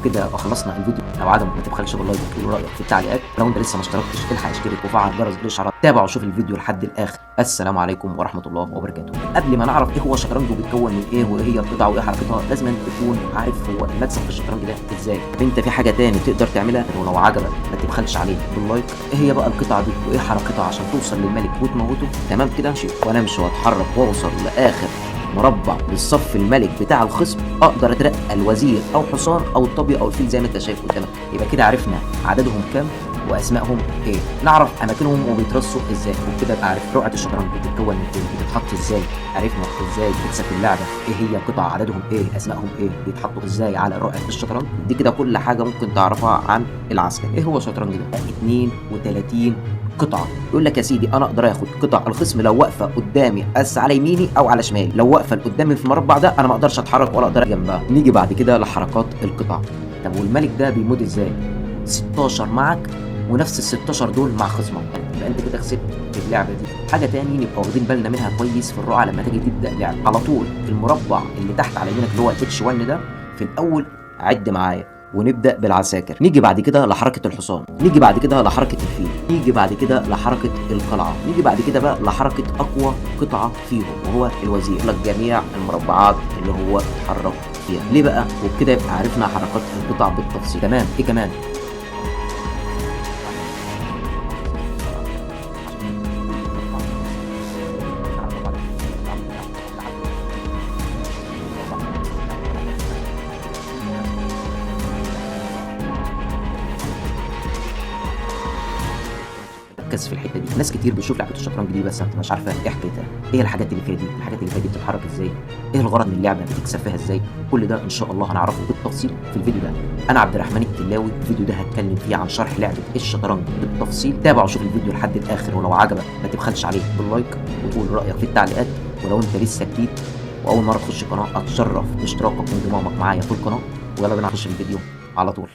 كده يبقى خلصنا الفيديو. لو عجبك ما تبخلش باللايك وتقول رايك في التعليقات. لو انت لسه ما اشتركتش الحق اشترك وفعل جرس الاشعارات. تابع وشوف الفيديو لحد الاخر. السلام عليكم ورحمه الله وبركاته. قبل ما نعرف ايه هو الشطرنج وبيتكون من ايه وايه هي القطع وايه حركتها، لازم انت تكون عارف هو المكسب في الشطرنج ده ازاي. طب انت في حاجه تاني تقدر تعملها؟ ولو عجبك ما تبخلش عليه باللايك. ايه هي بقى القطعه دي وايه حركتها عشان توصل للملك وتموته؟ تمام كده امشي وانا امشي واتحرك واوصل لاخر مربع للصف الملك بتاع الخصم، اقدر اترقى الوزير او حصان او الطبي او الفيل زي ما انت شايف قدامك. يبقى كده عرفنا عددهم كام واسمائهم ايه، نعرف اماكنهم وبيترصوا ازاي، وبكده ابقى عارف رقعه الشطرنج بتتكون من ايه، بتتحط ازاي، عرفنا ازاي تكسب اللعبه، ايه هي القطع، عددهم ايه، اسمائهم ايه، بيتحطوا ازاي على رقعه الشطرنج. دي كده كل حاجه ممكن تعرفها عن العسكر. ايه هو الشطرنج ده؟ 32 قطعه. يقول لك يا سيدي انا اقدر اخد قطع الخصم لو واقفه قدامي بس على يميني او على شمالي، لو واقفه قدامي في المربع ده انا ما اقدرش اتحرك ولا اقدر جنبها. نيجي بعد كده لحركات القطع. طب والملك ده بيموت ازاي؟ 16 معك ونفس ال 16 دول مع خصمك، يبقى انت كده كسبت في اللعبه دي. حاجه تاني نبقى واخدين بالنا منها كويس في الرقعه لما تيجي تبدا لعب، على طول المربع اللي تحت على يمينك اللي هو الاتش 1 ده في الاول عد معايا، ونبدا بالعساكر. نيجي بعد كده لحركه الحصان، نيجي بعد كده لحركه الفيل، نيجي بعد كده لحركه القلعه، نيجي بعد كده بقى لحركه اقوى قطعه فيهم وهو الوزير. لك جميع المربعات اللي هو اتحرك فيها ليه بقى، وبكده يبقى عرفنا حركات القطع بالتفصيل. تمام. ايه كمان؟ ركز في الحته دي. ناس كتير بتشوف لعبه الشطرنج دي بس ما بتبقاش عارفه ايه حكايتها، ايه الحاجات اللي فيها دي، الحاجات اللي فيها دي بتتحرك ازاي، ايه الغرض من اللعبه، بتكسب فيها ازاي. كل ده ان شاء الله هنعرفه بالتفصيل في الفيديو ده. انا عبد الرحمن التلاوي. الفيديو ده هتكلم فيه عن شرح لعبه الشطرنج بالتفصيل. تابع وشوف الفيديو لحد الاخر، ولو عجبك ما تبخلش عليه باللايك وتقول رايك في التعليقات. ولو انت لسه جديد واول مره تخش القناه، اتشرف باشتراكك وانضمامك معايا في القناه. ويلا بينا نخش الفيديو على طول.